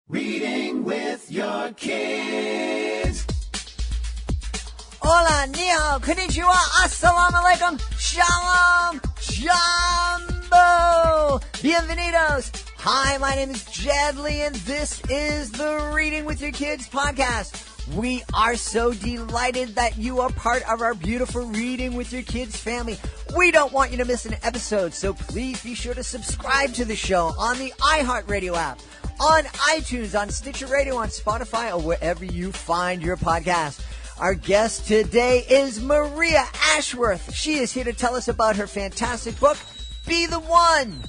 Reading with your kids. Hola, ni hao, konnichiwa, assalamu alaikum, shalom, jambo, bienvenidos. Hi, my name is Jed Lee, and this is the Reading with Your Kids podcast. We are so delighted that you are part of our beautiful Reading with Your Kids family. We don't want you to miss an episode, so please be sure to subscribe to the show on the iHeartRadio app, on iTunes, on Stitcher Radio, on Spotify, or wherever you find your podcast. Our guest today is Maria Ashworth. She is here to tell us about her fantastic book, Be the One.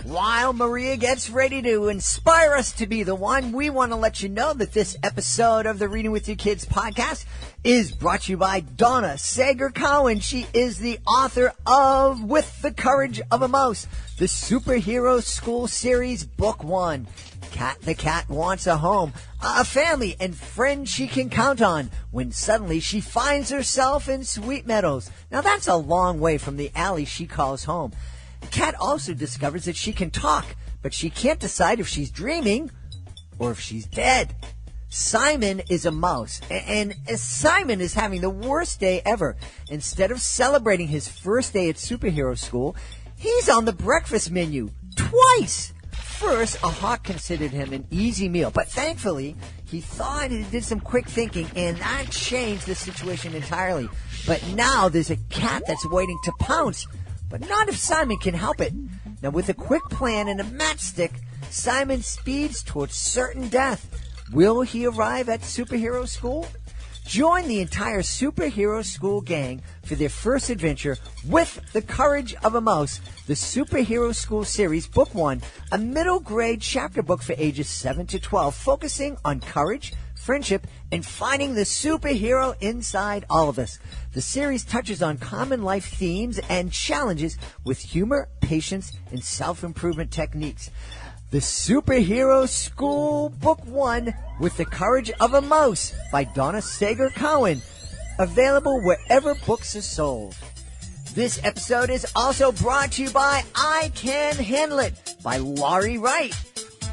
While Maria gets ready to inspire us to be the one, we want to let you know that this episode of the Reading with Your Kids podcast is brought to you by Donna Sager-Cowan. She is the author of With the Courage of a Mouse, the Superhero School Series, Book 1. Cat the cat wants a home, a family, and friends she can count on when suddenly she finds herself in Sweet Meadows. Now that's a long way from the alley she calls home. The cat also discovers that she can talk, but she can't decide if she's dreaming or if she's dead. Simon is a mouse, and Simon is having the worst day ever. Instead of celebrating his first day at superhero school, he's on the breakfast menu twice. First, a hawk considered him an easy meal, but thankfully, he thought he did some quick thinking, and that changed the situation entirely. But now there's a cat that's waiting to pounce, but not if Simon can help it. Now, with a quick plan and a matchstick, Simon speeds towards certain death. Will he arrive at superhero school? Join the entire superhero school gang for their first adventure with The Courage of a Mouse, the Superhero School Series, Book 1, a middle grade chapter book for ages 7 to 12, focusing on courage, friendship, and finding the superhero inside all of us. The series touches on common life themes and challenges with humor, patience, and self-improvement techniques. The Superhero School Book 1 with the Courage of a Mouse by Donna Sager-Cowan. Available wherever books are sold. This episode is also brought to you by I Can Handle It by Laurie Wright.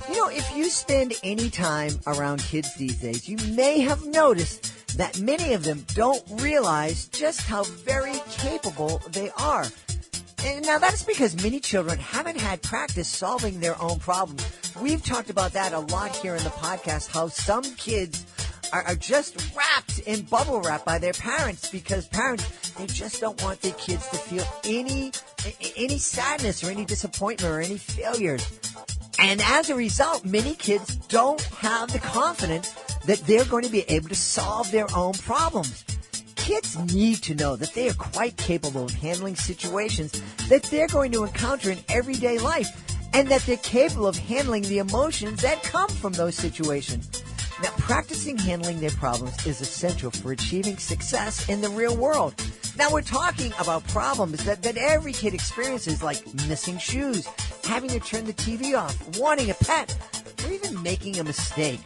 You know, if you spend any time around kids these days, you may have noticed that many of them don't realize just how very capable they are. And now that's because many children haven't had practice solving their own problems. We've talked about that a lot here in the podcast, how some kids are just wrapped in bubble wrap by their parents because parents, they just don't want their kids to feel any sadness or any disappointment or any failures. And as a result, many kids don't have the confidence that they're going to be able to solve their own problems. Kids need to know that they are quite capable of handling situations that they're going to encounter in everyday life and that they're capable of handling the emotions that come from those situations. Now, practicing handling their problems is essential for achieving success in the real world. Now, we're talking about problems that every kid experiences, like missing shoes, having to turn the TV off, wanting a pet, or even making a mistake.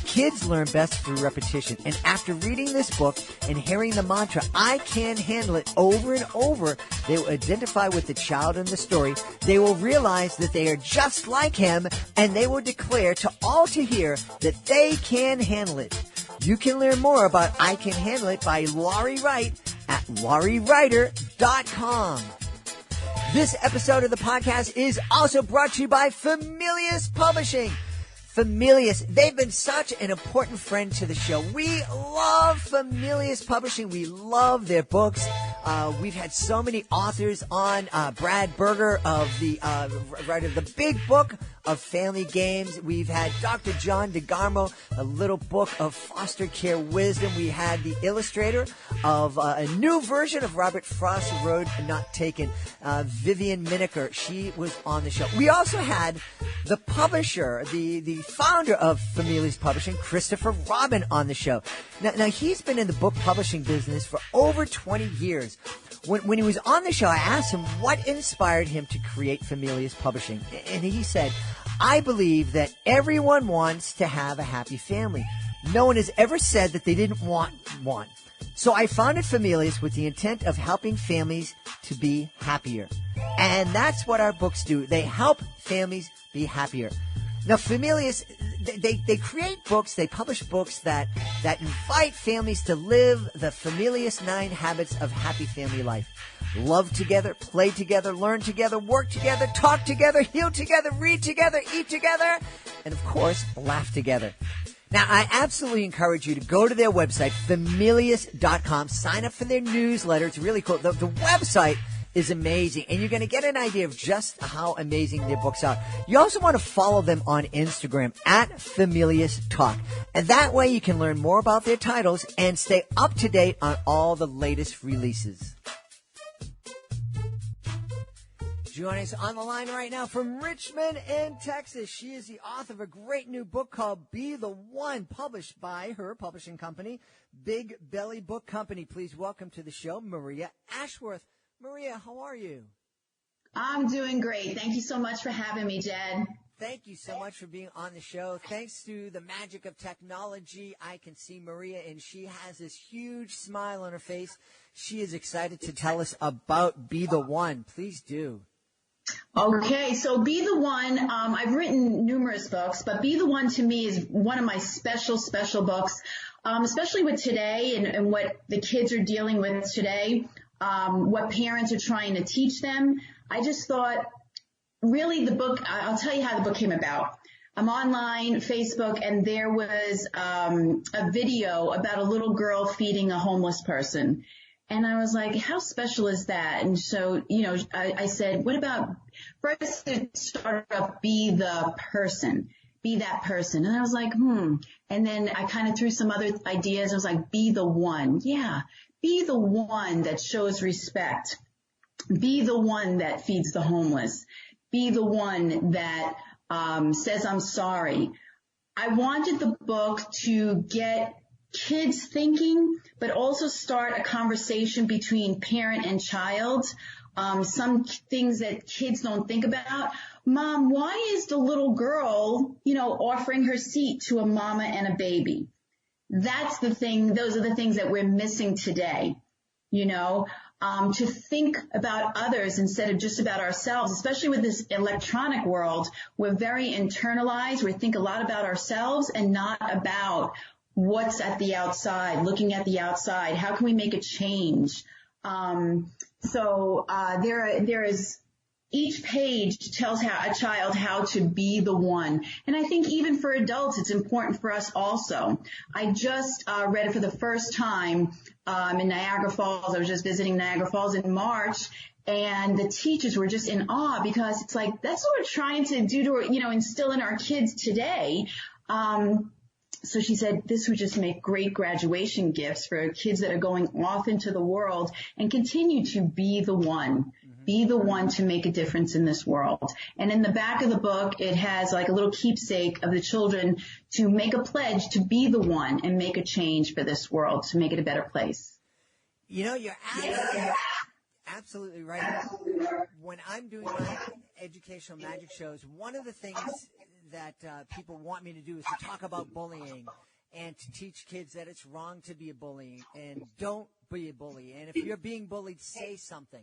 Kids learn best through repetition, and after reading this book and hearing the mantra, I can handle it, over and over, they will identify with the child in the story. They will realize that they are just like him, and they will declare to all to hear that they can handle it. You can learn more about I Can Handle It by Laurie Wright at lauriewriter.com. This episode of the podcast is also brought to you by Familius Publishing. Familius, they've been such an important friend to the show. We love Familius Publishing. We love their books. We've had so many authors on. Brad Berger of the writer of the Big Book of Family Games. We've had Dr. John DeGarmo, a little book of foster care wisdom. We had the illustrator of a new version of Robert Frost's Road Not Taken, Vivian Miniker. She was on the show. We also had the publisher, the founder of Familius Publishing, Christopher Robin, on the show. Now he's been in the book publishing business for over 20 years. When he was on the show, I asked him what inspired him to create Familius Publishing. And he said, I believe that everyone wants to have a happy family. No one has ever said that they didn't want one. So I founded Familius with the intent of helping families to be happier. And that's what our books do. They help families be happier. Now, Familius, they create books, they publish books that invite families to live the Familius 9 habits of happy family life. Love together, play together, learn together, work together, talk together, heal together, read together, eat together, and of course, laugh together. Now, I absolutely encourage you to go to their website, Familius.com, sign up for their newsletter. It's really cool. The website is amazing, and you're going to get an idea of just how amazing their books are. You also want to follow them on Instagram at Familius Talk, and that way you can learn more about their titles and stay up to date on all the latest releases. Joining us on the line right now from Richmond in Texas, she is the author of a great new book called Be the One, published by her publishing company, Big Belly Book Company. Please welcome to the show, Maria Ashworth. Maria, how are you? I'm doing great. Thank you so much for having me, Jed. Thank you so much for being on the show. Thanks to the magic of technology, I can see Maria, and she has this huge smile on her face. She is excited to tell us about Be the One. Please do. Okay, so Be the One, I've written numerous books, but Be the One to me is one of my special books, especially with today and what the kids are dealing with today, what parents are trying to teach them. I just thought, really the book, I'll tell you how the book came about. I'm online, Facebook, and there was a video about a little girl feeding a homeless person. And I was like, how special is that? And so, I said, what about first to start off, be the person, be that person. And I was like, And then I kind of threw some other ideas. I was like, be the one. Yeah. Be the one that shows respect. Be the one that feeds the homeless. Be the one that says, I'm sorry. I wanted the book to get kids thinking, but also start a conversation between parent and child. Some things that kids don't think about. Mom, why is the little girl, offering her seat to a mama and a baby? That's the thing. Those are the things that we're missing today, to think about others instead of just about ourselves, especially with this electronic world. We're very internalized. We think a lot about ourselves and not about what's at the outside, looking at the outside. How can we make a change? There is each page tells a child how to be the one. And I think even for adults, it's important for us also. I just read it for the first time in Niagara Falls. I was just visiting Niagara Falls in March. And the teachers were just in awe because it's like, that's what we're trying to do to, instill in our kids today. So she said this would just make great graduation gifts for kids that are going off into the world and continue to be the one. Be the one to make a difference in this world. And in the back of the book, it has like a little keepsake of the children to make a pledge to be the one and make a change for this world, to make it a better place. You're absolutely right. When I'm doing my educational magic shows, one of the things that people want me to do is to talk about bullying and to teach kids that it's wrong to be a bully and don't be a bully. And if you're being bullied, say something.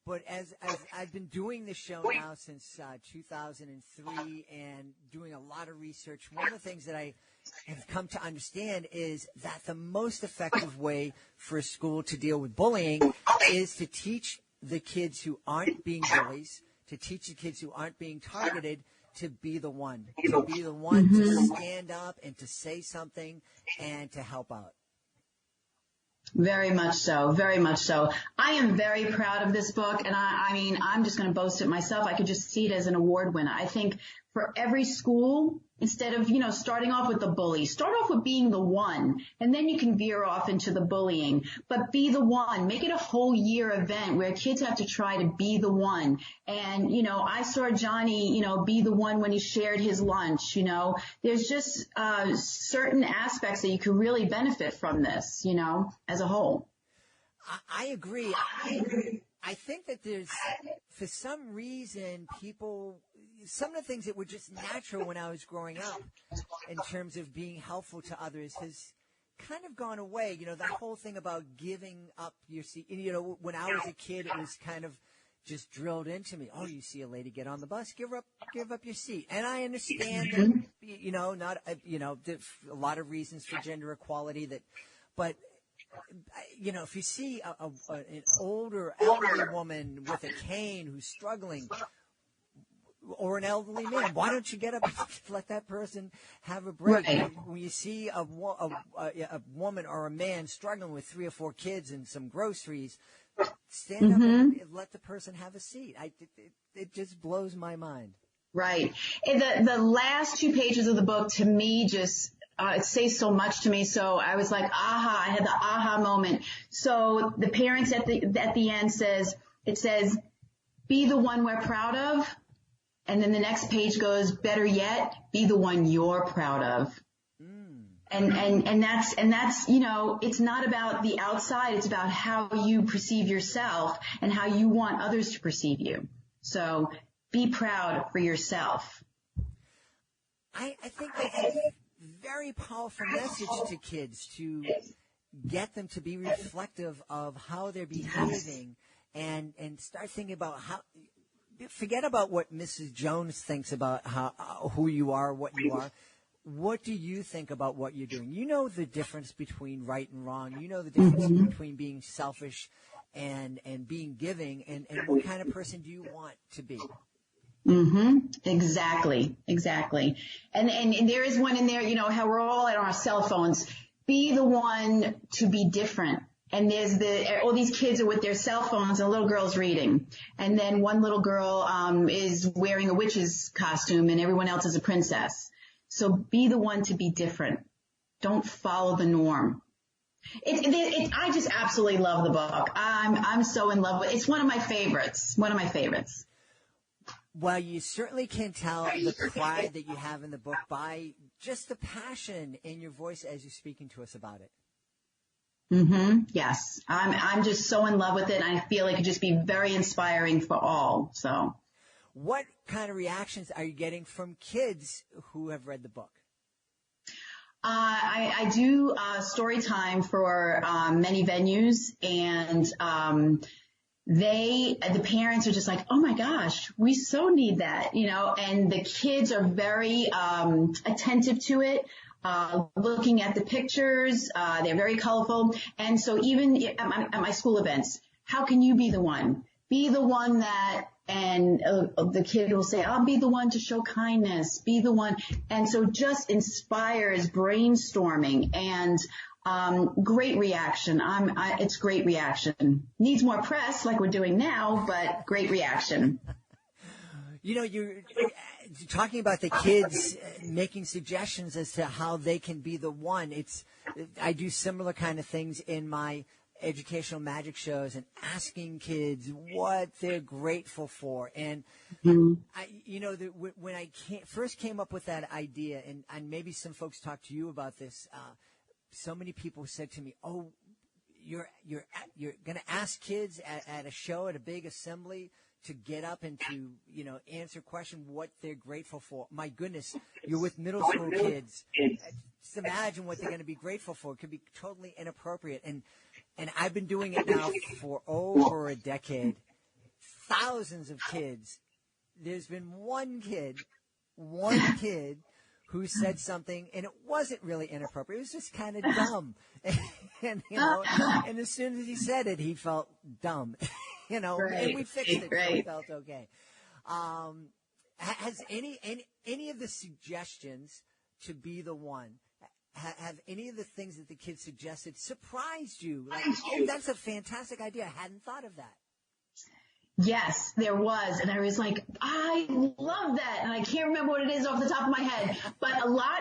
But as I've been doing this show now since 2003 and doing a lot of research, one of the things that I have come to understand is that the most effective way for a school to deal with bullying is to teach the kids who aren't being bullies, to teach the kids who aren't being targeted, to be the one, to stand up and to say something and to help out. Very much so. Very much so. I am very proud of this book, and I'm just going to boast it myself. I could just see it as an award winner. I think for every school, instead of, starting off with the bully, start off with being the one, and then you can veer off into the bullying. But be the one. Make it a whole year event where kids have to try to be the one. And, I saw Johnny, be the one when he shared his lunch. There's just certain aspects that you can really benefit from this, as a whole. I agree. I think that there's, for some reason, some of the things that were just natural when I was growing up in terms of being helpful to others has kind of gone away. That whole thing about giving up your seat. When I was a kid, it was kind of just drilled into me. Oh, you see a lady get on the bus, give up your seat. And I understand that, not, a lot of reasons for gender equality but if you see an older elderly woman with a cane who's struggling, or an elderly man, why don't you get up and let that person have a break? Right. When you see a woman or a man struggling with 3 or 4 kids and some groceries, stand up and let the person have a seat. It just blows my mind. Right. And the last 2 pages of the book, to me, just it says so much to me. So I was like, aha! I had the aha moment. So the parents at the end says, "Be the one we're proud of," and then the next page goes, "Better yet, be the one you're proud of." And that's it's not about the outside. It's about how you perceive yourself and how you want others to perceive you. So be proud for yourself. I think that's a very powerful message to kids, to get them to be reflective of how they're behaving and start thinking about forget about what Mrs. Jones thinks about who you are, what you are. What do you think about what you're doing? You know the difference between right and wrong. You know the difference between being selfish and being giving, and what kind of person do you want to be? Exactly. And there is one in there, how we're all on our cell phones. Be the one to be different. And there's all these kids are with their cell phones and a little girl's reading. And then one little girl, is wearing a witch's costume and everyone else is a princess. So be the one to be different. Don't follow the norm. I just absolutely love the book. I'm so in love with it. It's one of my favorites. Well, you certainly can tell the pride that you have in the book by just the passion in your voice as you're speaking to us about it. Yes. I'm just so in love with it. And I feel it could just be very inspiring for all. So. What kind of reactions are you getting from kids who have read the book? I do story time for many venues, and the parents are just like, oh my gosh, we so need that, and the kids are very attentive to it, looking at the pictures. They're very colorful. And so even at my school events, how can you be the one? Be the one that, and the kid will say, I'll be the one to show kindness, be the one. And so just inspires brainstorming and great reaction. It's great reaction. Needs more press like we're doing now, but great reaction. You're talking about the kids making suggestions as to how they can be the one. I do similar kind of things in my educational magic shows and asking kids what they're grateful for. And, when I first came up with that idea, and maybe some folks talked to you about this, so many people said to me, oh, you're going to ask kids at a show, at a big assembly, to get up and to, answer question what they're grateful for. My goodness, you're with middle school kids. Just imagine what they're going to be grateful for. It could be totally inappropriate. And I've been doing it now for over a decade. Thousands of kids. There's been one kid who said something, and it wasn't really inappropriate. It was just kind of dumb. And as soon as he said it, he felt dumb. Right. And we fixed it, so it felt okay. Has any of the suggestions to be the one, have any of the things that the kids suggested surprised you? Like, oh, that's a fantastic idea. I hadn't thought of that. Yes, there was. And I was like, I love that. And I can't remember what it is off the top of my head, but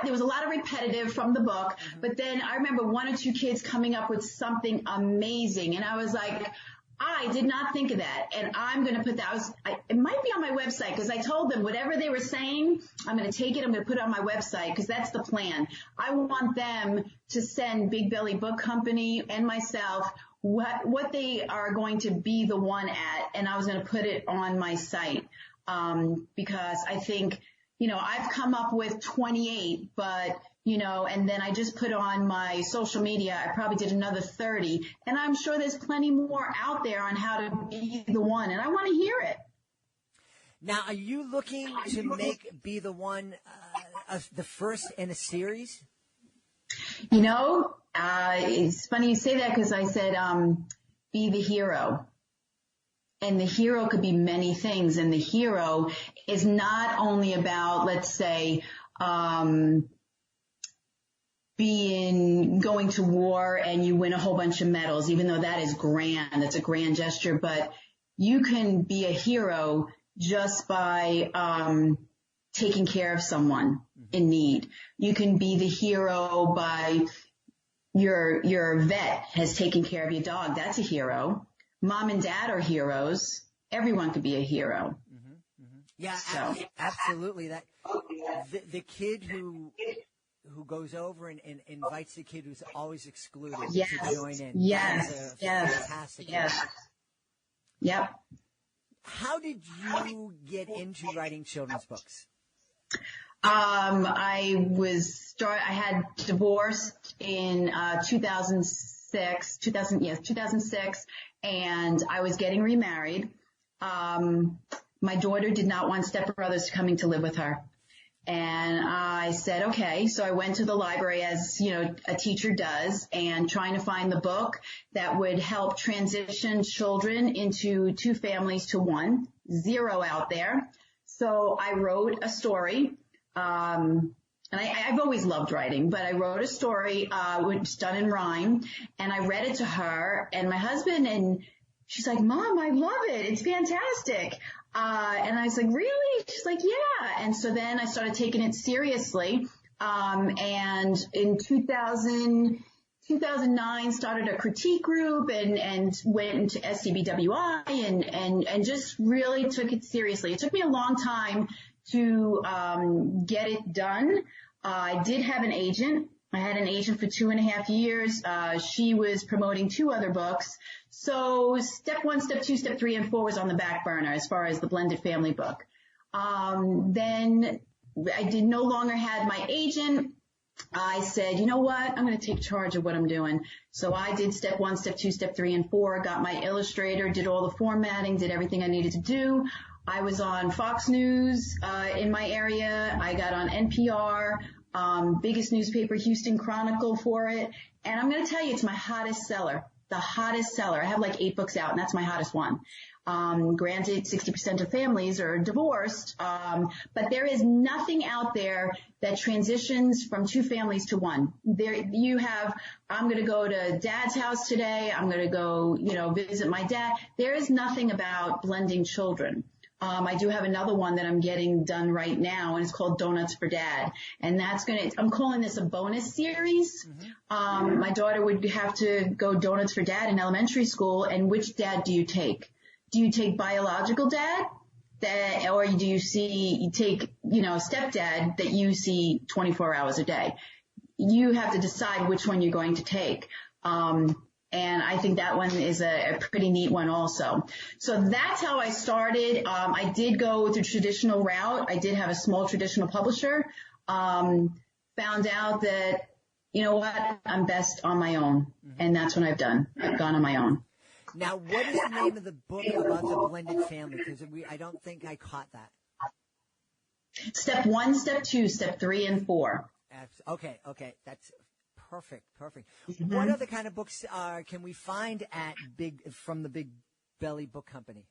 there was a lot of repetitive from the book. But then I remember 1 or 2 kids coming up with something amazing. And I was like, I did not think of that. And I'm going to put that. It might be on my website, because I told them whatever they were saying, I'm going to take it. I'm going to put it on my website, because that's the plan. I want them to send Big Belly Book Company and myself what they are going to be the one at. And I was going to put it on my site, because I think I've come up with 28, but, and then I just put on my social media, I probably did another 30. And I'm sure there's plenty more out there on how to be the one. And I want to hear it. Now, are you looking to make Be the One the first in a series? It's funny you say that because I said, be the hero. And the hero could be many things. And the hero is not only about, let's say, going to war and you win a whole bunch of medals, even though that is grand. That's a grand gesture. But you can be a hero just by taking care of someone in need. You can be the hero by your vet has taken care of your dog. That's a hero. Mom and dad are heroes. Everyone could be a hero. Mm-hmm, mm-hmm. Yeah, so. Absolutely. That the kid who goes over and invites the kid who's always excluded to join in. Yes. Fantastic. Yes. Yep. How did you get into writing children's books? I had divorced in 2006, and I was getting remarried. My daughter did not want stepbrothers coming to live with her. And I said, okay. So I went to the library as, a teacher does, and trying to find the book that would help transition children into two families to one. Zero out there. So I wrote a story. And I've always loved writing, but I wrote a story, which was done in rhyme, and I read it to her and my husband, and she's like, Mom, I love it. It's fantastic. And I was like, really? She's like, yeah. And so then I started taking it seriously. And in 2009 started a critique group and went into SCBWI and just really took it seriously. It took me a long time to get it done. I did have an agent. I had an agent for 2.5 years. She was promoting 2 other books. So step 1, step 2, step 3, and 4 was on the back burner as far as the blended family book. Then I no longer had my agent. I said, you know what? I'm going to take charge of what I'm doing. So I did step 1, step 2, step 3, and 4, got my illustrator, did all the formatting, did everything I needed to do. I was on Fox News in my area. I got on NPR, biggest newspaper, Houston Chronicle for it. And I'm going to tell you, it's my hottest seller, the hottest seller. I have like 8 books out, and that's my hottest one. Granted, 60% of families are divorced, but there is nothing out there that transitions from 2 families to one. There you have, I'm going to go to Dad's house today. I'm going to go, visit my dad. There is nothing about blending children. I do have another one that I'm getting done right now, and it's called Donuts for Dad. And I'm calling this a bonus series. Mm-hmm. My daughter would have to go Donuts for Dad in elementary school. And which dad do you take? Do you take biological dad or do you take, stepdad that you see 24 hours a day? You have to decide which one you're going to take. And I think that one is a pretty neat one also. So that's how I started. I did go the traditional route. I did have a small traditional publisher. Found out that, you know what, I'm best on my own. And that's what I've done. I've gone on my own. Now, what is the name of the book about the blended family? Because I don't think I caught that. Step 1, step 2, step 3, and 4. Okay. That's perfect. Mm-hmm. What other kind of books can we find from the Big Belly Book Company?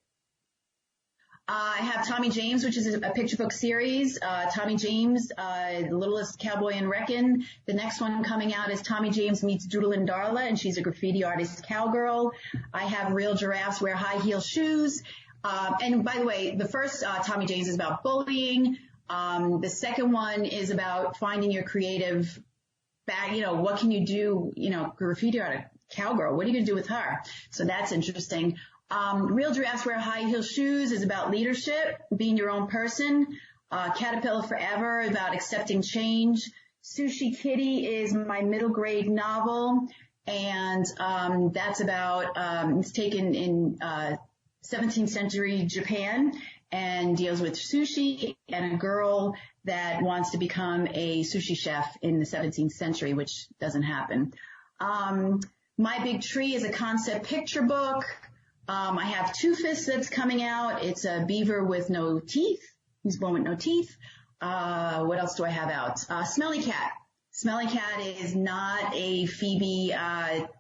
I have Tommy James, which is a picture book series. Tommy James, The Littlest Cowboy in Wreckin'. The next one coming out is Tommy James meets Doodlin' Darla, and she's a graffiti artist cowgirl. I have Real Giraffes Wear High Heel Shoes. And by the way, the first Tommy James is about bullying. The second one is about finding your creative bag. What can you do? Graffiti artist cowgirl. What are you going to do with her? So that's interesting. Real Giraffes Wear High Heel Shoes is about leadership, being your own person. Caterpillar Forever about accepting change. Sushi Kitty is my middle grade novel, and that's about it's taken in 17th century Japan and deals with sushi and a girl that wants to become a sushi chef in the 17th century, which doesn't happen. My Big Tree is a concept picture book. I have Two Fists that's coming out. It's a beaver with no teeth. He's born with no teeth. What else do I have out? Smelly Cat. Smelly Cat is not a Phoebe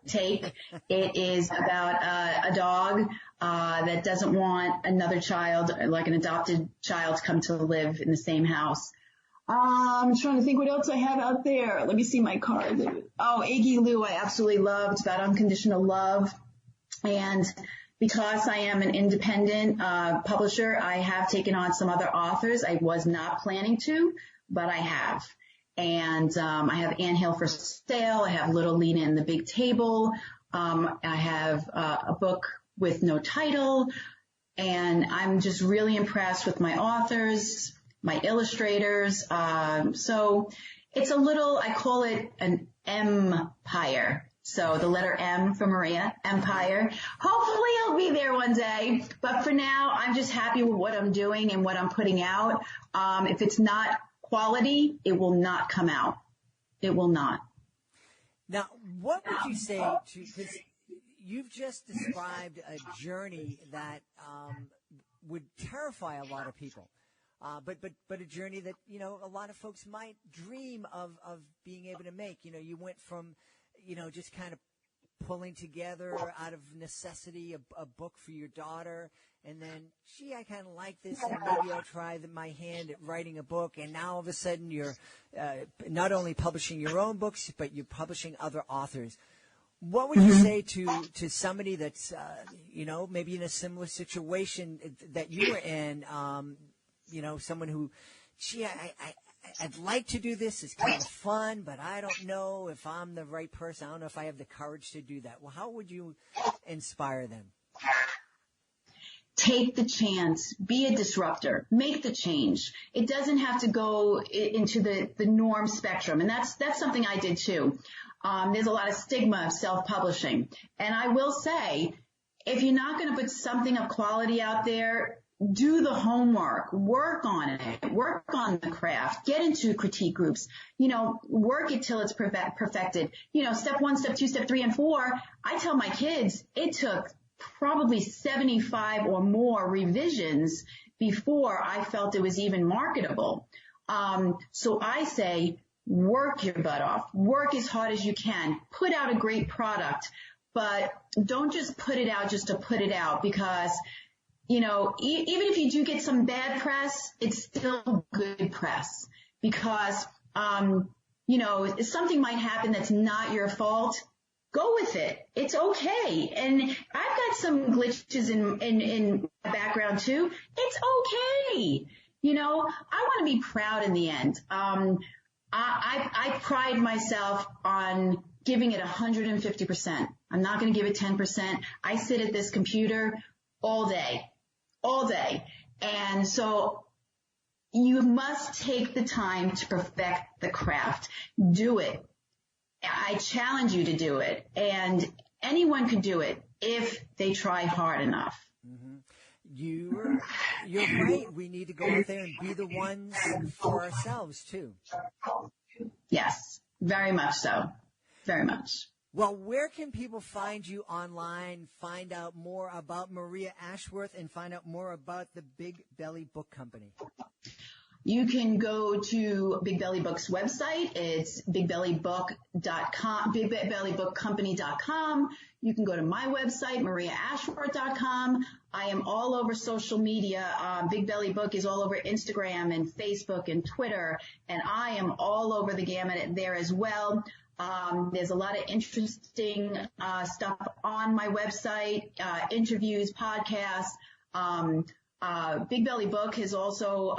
take. It is about a dog that doesn't want another child, like an adopted child, to come to live in the same house. I'm trying to think what else I have out there. Let me see my card. Oh, Aggie Lou, I absolutely love. It's about unconditional love. And because I am an independent publisher, I have taken on some other authors. I was not planning to, but I have. And I have Ann Hill for sale. I have Little Lena and the Big Table. I have a book with no title. And I'm just really impressed with my authors, my illustrators. So it's a little, I call it an empire. So the letter M for Maria, empire. Hopefully I'll be there one day. But for now, I'm just happy with what I'm doing and what I'm putting out. If it's not quality, it will not come out. It will not. Now, what would you say to, because you've just described a journey that would terrify a lot of people. But a journey that, you know, a lot of folks might dream of being able to make. You know, you went from, you know, just kind of pulling together out of necessity a book for your daughter, and then, gee, I kind of like this, and maybe I'll try my hand at writing a book, and now all of a sudden you're not only publishing your own books, but you're publishing other authors. What would you say to somebody that's, you know, maybe in a similar situation that you were in, you know, someone who, gee, I'd like to do this. It's kind of fun, but I don't know if I'm the right person. I don't know if I have the courage to do that. Well, how would you inspire them? Take the chance. Be a disruptor. Make the change. It doesn't have to go into the norm spectrum. And that's something I did too. There's a lot of stigma of self-publishing. And I will say, if you're not going to put something of quality out there, do the homework, work on it, work on the craft, get into critique groups, you know, work it till it's perfected. You know, step 1, step 2, step 3, and 4. I tell my kids it took probably 75 or more revisions before I felt it was even marketable. So I say, work your butt off, work as hard as you can, put out a great product, but don't just put it out just to put it out, because you know, even if you do get some bad press, it's still good press, because, you know, something might happen that's not your fault. Go with it. It's okay. And I've got some glitches in my background too. It's okay. You know, I want to be proud in the end. I pride myself on giving it 150%. I'm not going to give it 10%. I sit at this computer all day. And so you must take the time to perfect the craft. Do it. I challenge you to do it. And anyone can do it if they try hard enough. Mm-hmm. You're right. We need to go out there and be the ones for ourselves too. Yes, very much so. Very much. Well, where can people find you online, find out more about Maria Ashworth, and find out more about the Big Belly Book Company? You can go to Big Belly Book's website. It's bigbellybook.com, bigbellybookcompany.com. You can go to my website, mariaashworth.com. I am all over social media. Big Belly Book is all over Instagram and Facebook and Twitter, and I am all over the gamut there as well. There's a lot of interesting stuff on my website, interviews, podcasts. Big Belly Book has also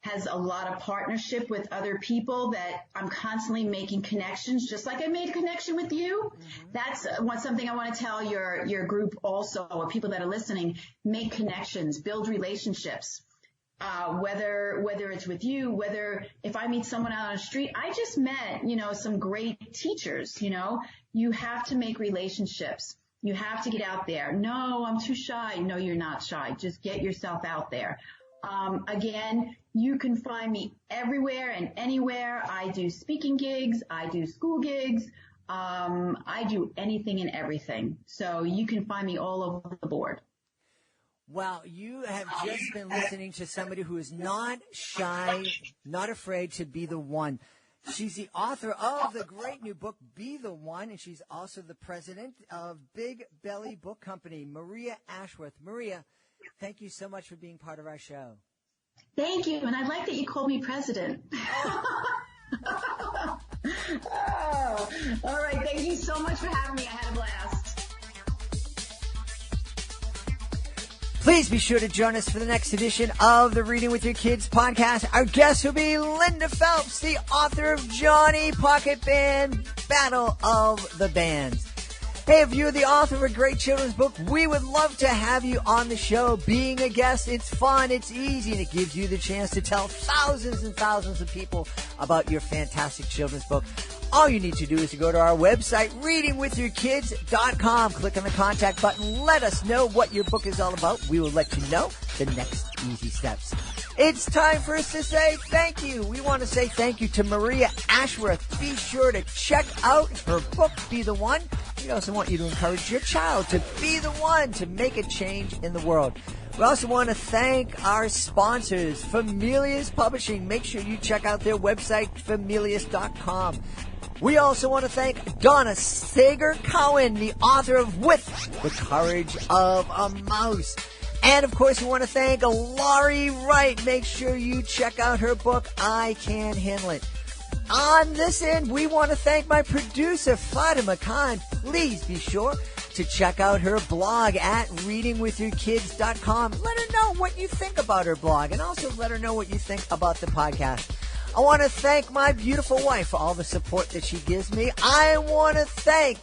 has a lot of partnership with other people that I'm constantly making connections, just like I made a connection with you. Mm-hmm. That's something I want to tell your group also, or people that are listening. Make connections, build relationships. Whether it's with you, whether if I meet someone out on the street, I just met, you know, some great teachers, you know, you have to make relationships. You have to get out there. No, I'm too shy. No, you're not shy. Just get yourself out there. Again, You can find me everywhere and anywhere. I do speaking gigs. I do school gigs. I do anything and everything. So you can find me all over the board. Well, you have just been listening to somebody who is not shy, not afraid to be the one. She's the author of the great new book, Be the One, and she's also the president of Big Belly Book Company, Maria Ashworth. Maria, thank you so much for being part of our show. Thank you, and I like that you called me president. Oh, all right, thank you so much for having me. I had a blast. Please be sure to join us for the next edition of the Reading with Your Kids podcast. Our guest will be Linda Phelps, the author of Johnny Pocket Band, Battle of the Bands. Hey, if you're the author of a great children's book, we would love to have you on the show. Being a guest, it's fun, it's easy, and it gives you the chance to tell thousands and thousands of people about your fantastic children's book. All you need to do is to go to our website, readingwithyourkids.com. Click on the contact button. Let us know what your book is all about. We will let you know the next easy steps. It's time for us to say thank you. We want to say thank you to Maria Ashworth. Be sure to check out her book, Be the One. We also want you to encourage your child to be the one to make a change in the world. We also want to thank our sponsors, Familius Publishing. Make sure you check out their website, familius.com. We also want to thank Donna Sager-Cowan, the author of With the Courage of a Mouse. And, of course, we want to thank Laurie Wright. Make sure you check out her book, I Can Handle It. On this end, we want to thank my producer, Fatima Khan. Please be sure to check out her blog at readingwithyourkids.com. Let her know what you think about her blog, and also let her know what you think about the podcast. I want to thank my beautiful wife for all the support that she gives me. I want to thank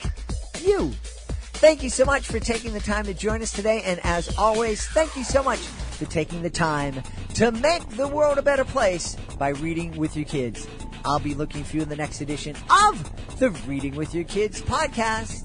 you. Thank you so much for taking the time to join us today. And as always, thank you so much for taking the time to make the world a better place by reading with your kids. I'll be looking for you in the next edition of the Reading with Your Kids podcast.